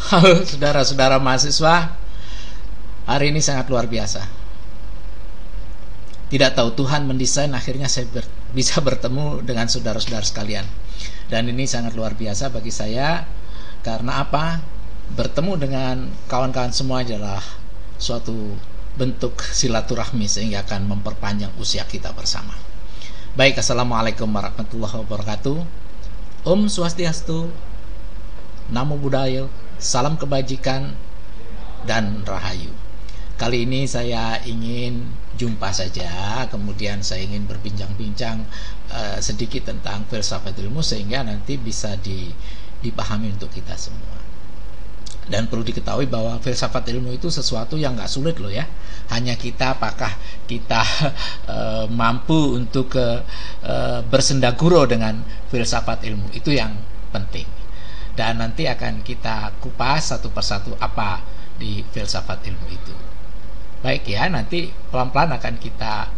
Halo saudara-saudara mahasiswa, hari ini sangat luar biasa. Tidak tahu Tuhan mendesain akhirnya saya bisa bertemu dengan saudara-saudara sekalian. Dan ini sangat luar biasa bagi saya. Karena apa? Bertemu dengan kawan-kawan semua adalah suatu bentuk silaturahmi sehingga akan memperpanjang usia kita bersama. Baik, Assalamualaikum warahmatullahi wabarakatuh. Om Swastiastu, Namo Buddhaya, salam kebajikan dan rahayu. Kali ini saya ingin jumpa saja, kemudian saya ingin berbincang-bincang sedikit tentang filsafat ilmu sehingga nanti bisa dipahami untuk kita semua. Dan perlu diketahui bahwa filsafat ilmu itu sesuatu yang nggak sulit loh ya. Hanya apakah kita mampu untuk bersendaguro dengan filsafat ilmu, itu yang penting. Dan nanti akan kita kupas satu persatu apa di filsafat ilmu itu. Baik ya, nanti pelan-pelan akan kita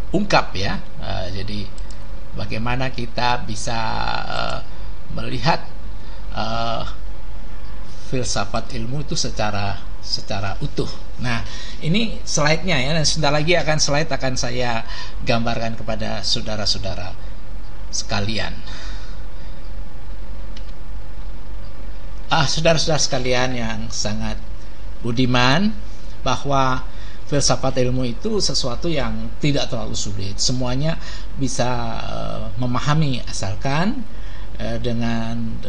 ungkap ya. Jadi bagaimana kita bisa melihat filsafat ilmu itu secara utuh. Nah, ini slide-nya ya, dan sebentar lagi slide akan saya gambarkan kepada saudara-saudara sekalian. Saudara-saudara sekalian yang sangat budiman, bahwa filsafat ilmu itu sesuatu yang tidak terlalu sulit. Semuanya bisa memahami asalkan dengan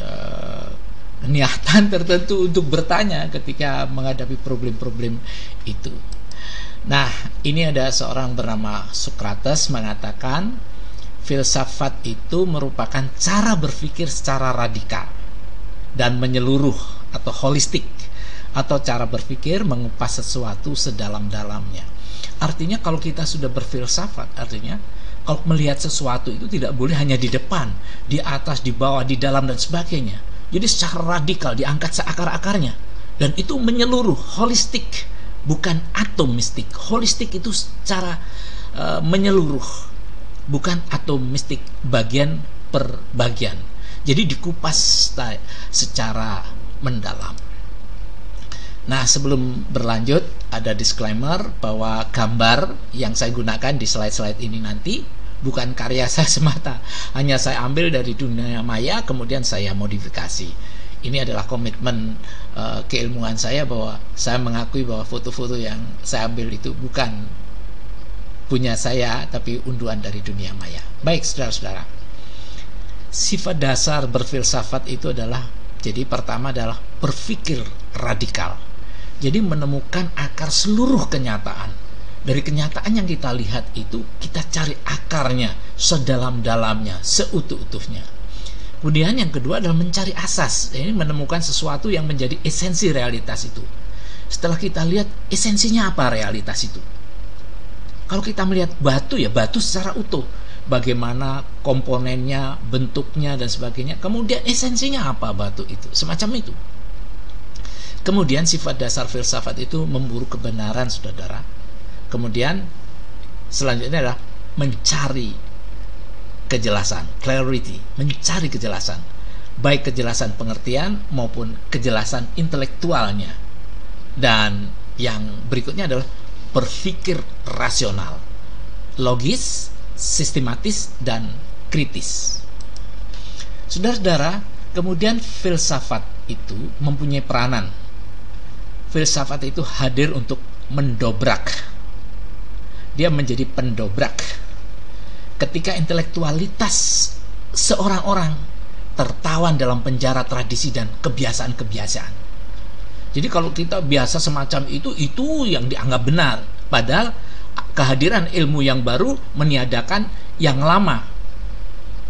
niatan tertentu untuk bertanya ketika menghadapi problem-problem itu. Nah, ini ada seorang bernama Socrates mengatakan filsafat itu merupakan cara berpikir secara radikal dan menyeluruh atau holistik, atau cara berpikir mengupas sesuatu sedalam-dalamnya. Artinya kalau kita sudah berfilsafat, artinya kalau melihat sesuatu itu tidak boleh hanya di depan, di atas, di bawah, di dalam dan sebagainya. Jadi secara radikal diangkat seakar-akarnya, dan itu menyeluruh, holistik, bukan atomistik. Holistik itu secara menyeluruh, bukan atomistik, bagian per bagian. Jadi dikupas secara mendalam. Nah, sebelum berlanjut, ada disclaimer bahwa gambar yang saya gunakan di slide-slide ini nanti bukan karya saya semata. Hanya saya ambil dari dunia maya, kemudian saya modifikasi. Ini adalah komitmen keilmuan saya, bahwa saya mengakui bahwa foto-foto yang saya ambil itu bukan punya saya, tapi unduhan dari dunia maya. Baik, saudara-saudara. Sifat dasar berfilsafat itu adalah, jadi pertama adalah berpikir radikal. Jadi menemukan akar seluruh kenyataan. Dari kenyataan yang kita lihat itu, kita cari akarnya sedalam-dalamnya, seutuh-utuhnya. Kemudian yang kedua adalah mencari asas. Ini menemukan sesuatu yang menjadi esensi realitas itu. Setelah kita lihat esensinya apa realitas itu. Kalau kita melihat batu, ya batu secara utuh. Bagaimana komponennya, bentuknya dan sebagainya. Kemudian esensinya apa batu itu, semacam itu. Kemudian sifat dasar filsafat itu memburu kebenaran, saudara. Kemudian selanjutnya adalah mencari kejelasan, clarity, mencari kejelasan, baik kejelasan pengertian maupun kejelasan intelektualnya. Dan yang berikutnya adalah berpikir rasional, logis, sistematis dan kritis. Saudara-saudara, kemudian filsafat itu mempunyai peranan. Filsafat itu hadir untuk mendobrak. Dia menjadi pendobrak. Ketika intelektualitas seorang-orang tertawan dalam penjara tradisi dan kebiasaan-kebiasaan. Jadi kalau kita biasa semacam itu yang dianggap benar. Padahal kehadiran ilmu yang baru meniadakan yang lama.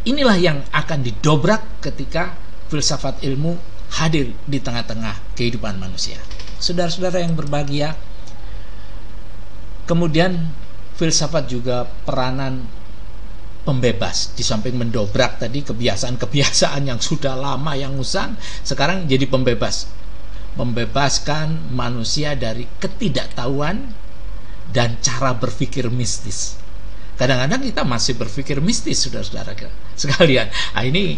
Inilah yang akan didobrak ketika filsafat ilmu hadir di tengah-tengah kehidupan manusia. Saudara-saudara yang berbahagia, kemudian filsafat juga peranan pembebas. Di samping mendobrak tadi kebiasaan-kebiasaan yang sudah lama, yang usang, sekarang jadi pembebas. Membebaskan manusia dari ketidaktahuan dan cara berpikir mistis. Kadang-kadang kita masih berpikir mistis, saudara-saudara sekalian. Nah, ini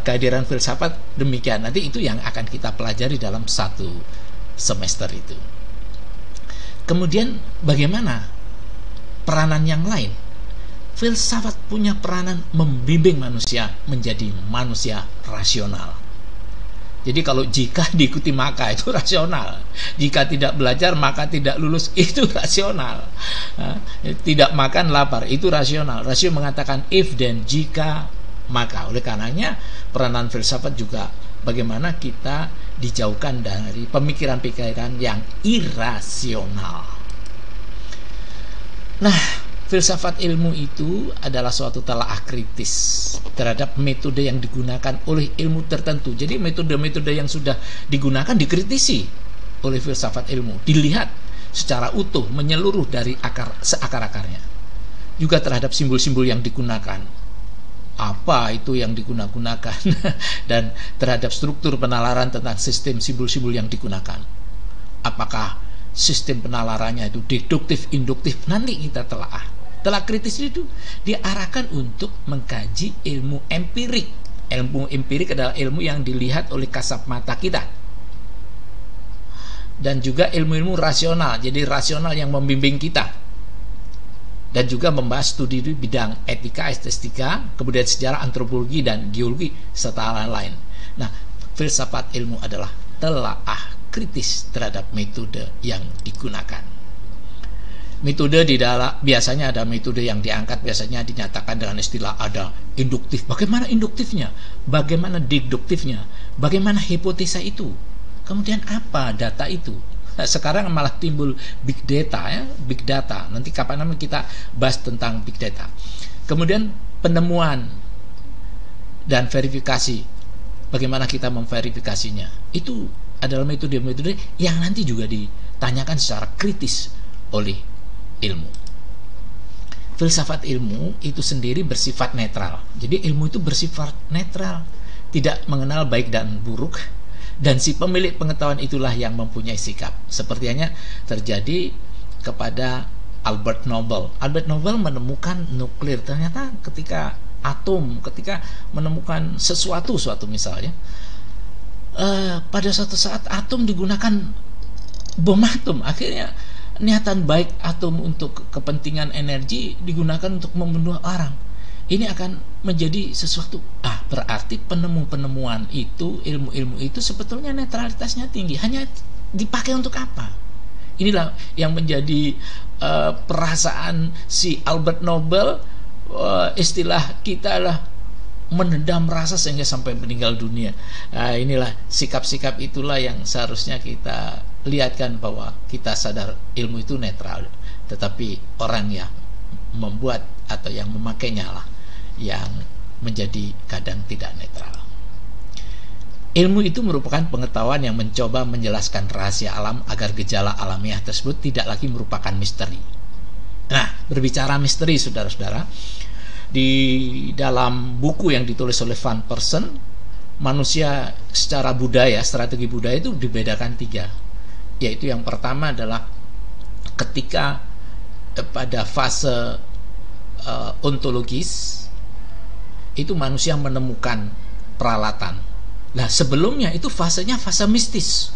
kehadiran filsafat demikian. Nanti itu yang akan kita pelajari dalam satu semester itu. Kemudian bagaimana peranan yang lain? Filsafat punya peranan membimbing manusia menjadi manusia rasional. Jadi kalau jika diikuti maka itu rasional. Jika tidak belajar maka tidak lulus, itu rasional. Tidak makan lapar, itu rasional. Rasio mengatakan if dan jika maka. Oleh karenanya peranan filsafat juga bagaimana kita dijauhkan dari pemikiran-pikiran yang irasional. Nah, filsafat ilmu itu adalah suatu telaah kritis terhadap metode yang digunakan oleh ilmu tertentu. Jadi metode-metode yang sudah digunakan dikritisi oleh filsafat ilmu, dilihat secara utuh, menyeluruh dari seakar-akarnya. Juga terhadap simbol-simbol yang digunakan. Apa itu yang digunakan dan terhadap struktur penalaran tentang sistem simbol-simbol yang digunakan. Apakah sistem penalarannya itu deduktif, induktif? Nanti kita telaah. Telah kritis itu diarahkan untuk mengkaji ilmu empirik. Ilmu empirik adalah ilmu yang dilihat oleh kasat mata kita. Dan juga ilmu-ilmu rasional, jadi rasional yang membimbing kita. Dan juga membahas studi di bidang etika, estetika, kemudian sejarah, antropologi, dan geologi, serta lain-lain. Nah, filsafat ilmu adalah telaah kritis terhadap metode yang digunakan. Metode di dalam biasanya ada metode yang diangkat, biasanya dinyatakan dengan istilah ada induktif. Bagaimana induktifnya? Bagaimana deduktifnya? Bagaimana hipotesa itu? Kemudian apa data itu? Sekarang malah timbul big data, ya, big data. Nanti kapan namanya kita bahas tentang big data. Kemudian penemuan dan verifikasi. Bagaimana kita memverifikasinya? Itu adalah metode-metode yang nanti juga ditanyakan secara kritis oleh ilmu. Filsafat ilmu itu sendiri bersifat netral. Jadi ilmu itu bersifat netral, tidak mengenal baik dan buruk, dan si pemilik pengetahuan itulah yang mempunyai sikap. Sepertinya terjadi kepada Albert Nobel. Albert Nobel menemukan nuklir. Ternyata ketika menemukan suatu misalnya, pada suatu saat atom digunakan bom atom. Akhirnya niatan baik atom untuk kepentingan energi digunakan untuk membunuh orang. Ini akan menjadi sesuatu. Berarti penemuan itu, ilmu-ilmu itu sebetulnya netralitasnya tinggi. Hanya dipakai untuk apa? Inilah yang menjadi perasaan si Albert Nobel. Istilah kita lah menendam rasa sehingga sampai meninggal dunia. Inilah sikap-sikap itulah yang seharusnya kita lihatkan, bahwa kita sadar ilmu itu netral, tetapi orang yang membuat atau yang memakainya lah yang menjadi kadang tidak netral. Ilmu itu merupakan pengetahuan yang mencoba menjelaskan rahasia alam agar gejala alamiah tersebut tidak lagi merupakan misteri. Nah, berbicara misteri, saudara-saudara, di dalam buku yang ditulis oleh Van Persson, manusia secara budaya, strategi budaya itu dibedakan 3. Yaitu yang pertama adalah ketika pada fase ontologis itu manusia menemukan peralatan. Nah, sebelumnya itu fasenya fase mistis.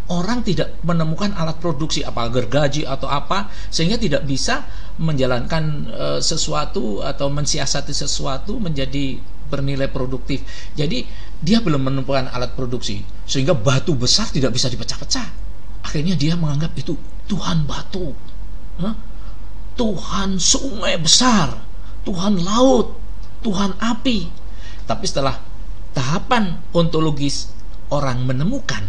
Orang tidak menemukan alat produksi, apa gergaji atau apa, sehingga tidak bisa menjalankan sesuatu atau mensiasati sesuatu menjadi bernilai produktif. Jadi dia belum menemukan alat produksi, sehingga batu besar tidak bisa dipecah-pecah. Akhirnya dia menganggap itu Tuhan batu, Tuhan sungai besar, Tuhan laut, Tuhan api. Tapi setelah tahapan ontologis, orang menemukan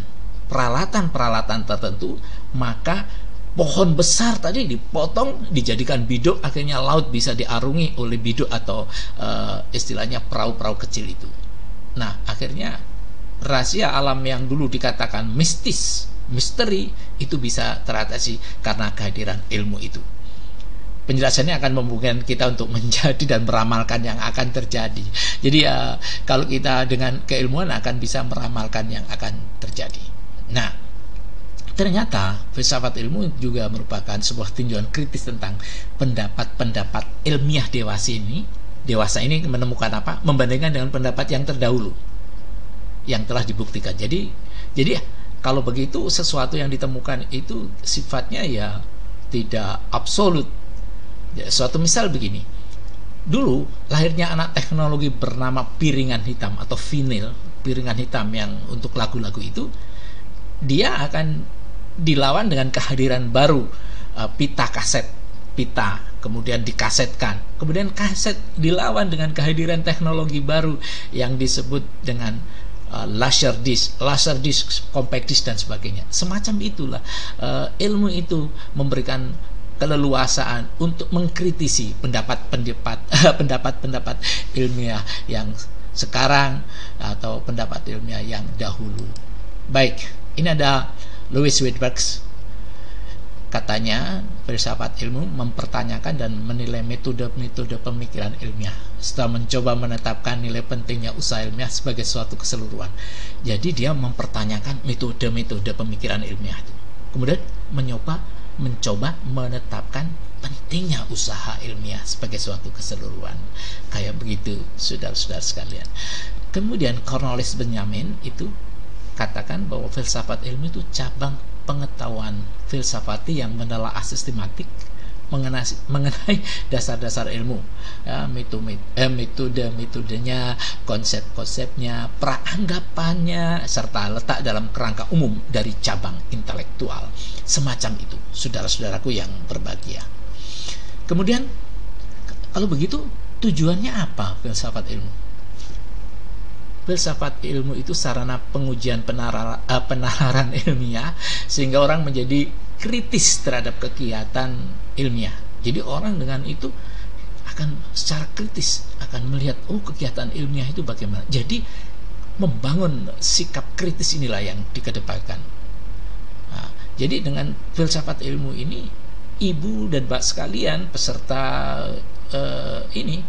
peralatan-peralatan tertentu, maka pohon besar tadi dipotong, dijadikan biduk, akhirnya laut bisa diarungi oleh biduk atau istilahnya perahu-perahu kecil itu. Nah, akhirnya rahasia alam yang dulu dikatakan misteri itu bisa teratasi karena kehadiran ilmu itu. Penjelasannya akan memungkinkan kita untuk menjadi dan meramalkan yang akan terjadi. Jadi kalau kita dengan keilmuan akan bisa meramalkan yang akan terjadi. Nah, ternyata filsafat ilmu juga merupakan sebuah tinjauan kritis tentang pendapat-pendapat ilmiah dewasa ini. Dewasa ini menemukan apa? Membandingkan dengan pendapat yang terdahulu yang telah dibuktikan. Jadi kalau begitu sesuatu yang ditemukan itu sifatnya ya tidak absolut. Ya, suatu misal begini. Dulu lahirnya anak teknologi bernama piringan hitam atau vinil, piringan hitam yang untuk lagu-lagu itu, dia akan dilawan dengan kehadiran baru pita kaset, pita kemudian dikasetkan, kemudian kaset dilawan dengan kehadiran teknologi baru yang disebut dengan laser disc, compact disc dan sebagainya. Semacam itulah ilmu itu memberikan keleluasaan untuk mengkritisi pendapat-pendapat ilmiah yang sekarang atau pendapat ilmiah yang dahulu. Baik, ini ada Louis Wittberg. Katanya filsafat ilmu mempertanyakan dan menilai metode-metode pemikiran ilmiah setelah mencoba menetapkan nilai pentingnya usaha ilmiah sebagai suatu keseluruhan. Jadi dia mempertanyakan metode-metode pemikiran ilmiah itu. Kemudian mencoba menetapkan pentingnya usaha ilmiah sebagai suatu keseluruhan. Kayak begitu, saudara-saudara sekalian. Kemudian Cornelius Benjamin itu katakan bahwa filsafat ilmu itu cabang pengetahuan filsafati yang menelaah sistematik mengenai dasar-dasar ilmu, ya, metode-metodenya, konsep-konsepnya, praanggapannya, serta letak dalam kerangka umum dari cabang intelektual. Semacam itu, saudara-saudaraku yang berbahagia. Kemudian, kalau begitu, tujuannya apa filsafat ilmu? Filsafat ilmu itu sarana pengujian penalaran ilmiah sehingga orang menjadi kritis terhadap kegiatan ilmiah. Jadi orang dengan itu akan secara kritis akan melihat kegiatan ilmiah itu bagaimana. Jadi membangun sikap kritis inilah yang dikedepankan. Nah, jadi dengan filsafat ilmu ini, ibu dan bapak sekalian peserta ini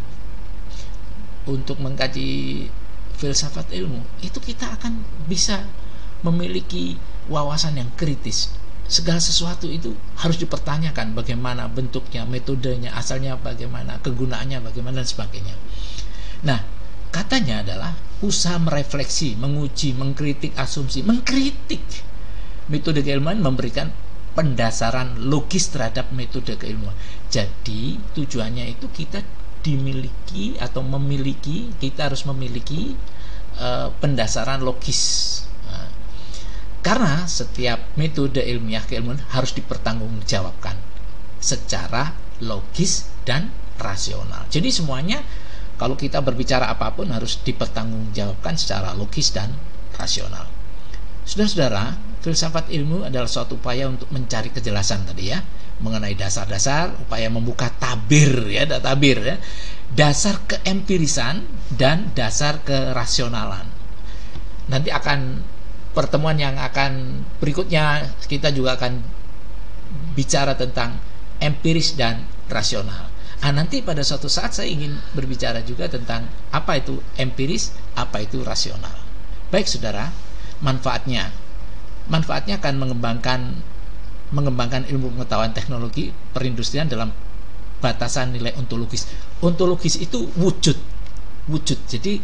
untuk mengkaji filsafat ilmu itu kita akan bisa memiliki wawasan yang kritis. Segala sesuatu itu harus dipertanyakan, bagaimana bentuknya, metodenya, asalnya bagaimana, kegunaannya bagaimana dan sebagainya. Nah, katanya adalah usaha merefleksi, menguji, mengkritik asumsi, mengkritik metode keilmuan, memberikan pendasaran logis terhadap metode keilmuan. Jadi tujuannya itu kita kita harus memiliki pendasaran logis. Karena setiap metode ilmiah keilmuan harus dipertanggungjawabkan secara logis dan rasional. Jadi semuanya kalau kita berbicara apapun harus dipertanggungjawabkan secara logis dan rasional. Saudara-saudara, filsafat ilmu adalah suatu upaya untuk mencari kejelasan tadi ya, mengenai dasar-dasar, upaya membuka tabir ya, dasar keempirisan dan dasar kerasionalan. Nanti pertemuan yang akan berikutnya kita juga akan bicara tentang empiris dan rasional. Nanti pada suatu saat saya ingin berbicara juga tentang apa itu empiris, apa itu rasional. Baik saudara, manfaatnya akan mengembangkan ilmu pengetahuan teknologi perindustrian dalam batasan nilai ontologis. Ontologis itu wujud. Jadi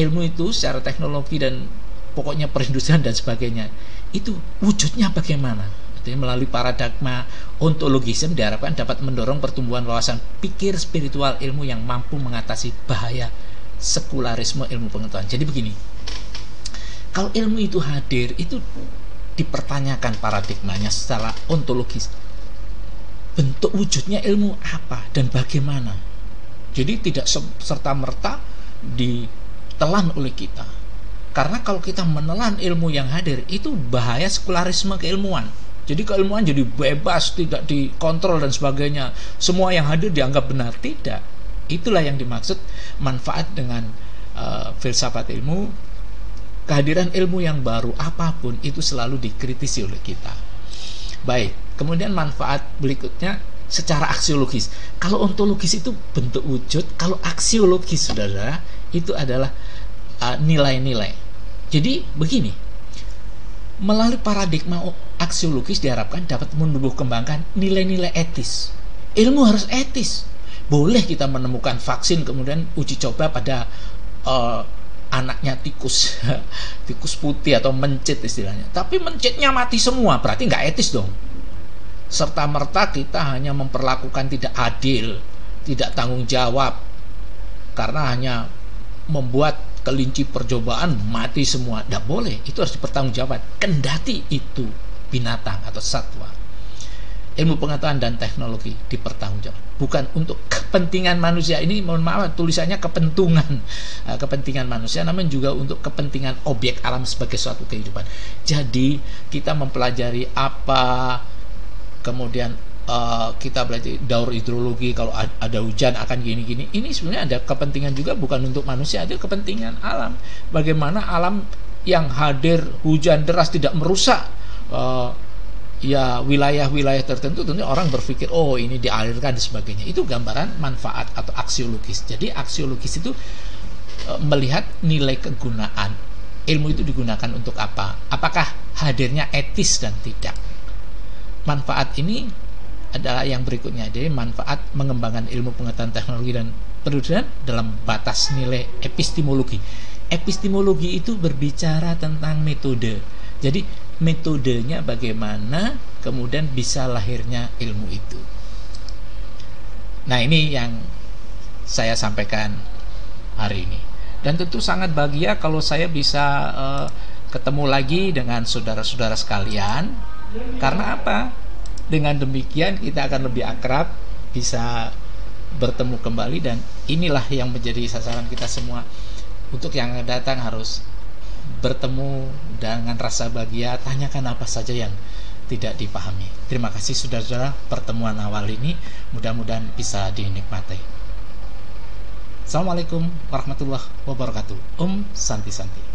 ilmu itu secara teknologi dan pokoknya perindustrian dan sebagainya itu wujudnya bagaimana. Jadi melalui paradigma ontologisme diharapkan dapat mendorong pertumbuhan wawasan pikir spiritual ilmu yang mampu mengatasi bahaya sekularisme ilmu pengetahuan. Jadi begini, kalau ilmu itu hadir, itu dipertanyakan paradigmanya secara ontologis. Bentuk wujudnya ilmu apa dan bagaimana. Jadi tidak serta-merta ditelan oleh kita. Karena kalau kita menelan ilmu yang hadir, itu bahaya sekularisme keilmuan. Jadi keilmuan jadi bebas, tidak dikontrol dan sebagainya. Semua yang hadir dianggap benar. Tidak. Itulah yang dimaksud manfaat dengan filsafat ilmu. Kehadiran ilmu yang baru apapun itu selalu dikritisi oleh kita. Baik, kemudian manfaat berikutnya secara aksiologis. Kalau ontologis itu bentuk wujud, kalau aksiologis saudara itu adalah nilai-nilai. Jadi begini, Melalui paradigma aksiologis diharapkan dapat menumbuh kembangkan nilai-nilai etis. Ilmu harus etis. Boleh kita menemukan vaksin kemudian uji coba pada anaknya tikus tikus putih atau mencit istilahnya, tapi mencitnya mati semua, berarti nggak etis dong. Serta merta kita hanya memperlakukan tidak adil, tidak tanggung jawab, karena hanya membuat kelinci percobaan mati semua. Tidak boleh, itu harus dipertanggungjawabkan, kendati itu binatang atau satwa. Ilmu pengetahuan dan teknologi dipertanggungjawabkan, bukan untuk kepentingan manusia. Ini mohon maaf, tulisannya kepentingan manusia, namun juga untuk kepentingan objek alam sebagai suatu kehidupan. Jadi kita mempelajari apa, kemudian kita belajar daur hidrologi, kalau ada hujan akan gini-gini. Ini sebenarnya ada kepentingan juga, bukan untuk manusia, ada kepentingan alam. Bagaimana alam yang hadir hujan deras tidak merusak ya wilayah-wilayah tertentu, tentunya orang berpikir oh ini dialirkan dan sebagainya. Itu gambaran manfaat atau aksiologis. Jadi aksiologis itu melihat nilai kegunaan. Ilmu itu digunakan untuk apa? Apakah hadirnya etis dan tidak? Manfaat ini adalah yang berikutnya. Jadi manfaat mengembangkan ilmu pengetahuan teknologi dan pendidikan dalam batas nilai epistemologi. Epistemologi itu berbicara tentang metode. Jadi metodenya bagaimana kemudian bisa lahirnya ilmu itu. Nah, ini yang saya sampaikan hari ini. Dan tentu sangat bahagia kalau saya bisa ketemu lagi dengan saudara-saudara sekalian. Karena apa? Dengan demikian kita akan lebih akrab, bisa bertemu kembali, dan inilah yang menjadi sasaran kita semua. Untuk yang datang harus bertemu dengan rasa bahagia, tanyakan apa saja yang tidak dipahami. Terima kasih saudara-saudara, pertemuan awal ini mudah-mudahan bisa dinikmati. Assalamualaikum warahmatullahi wabarakatuh. Santi Santi.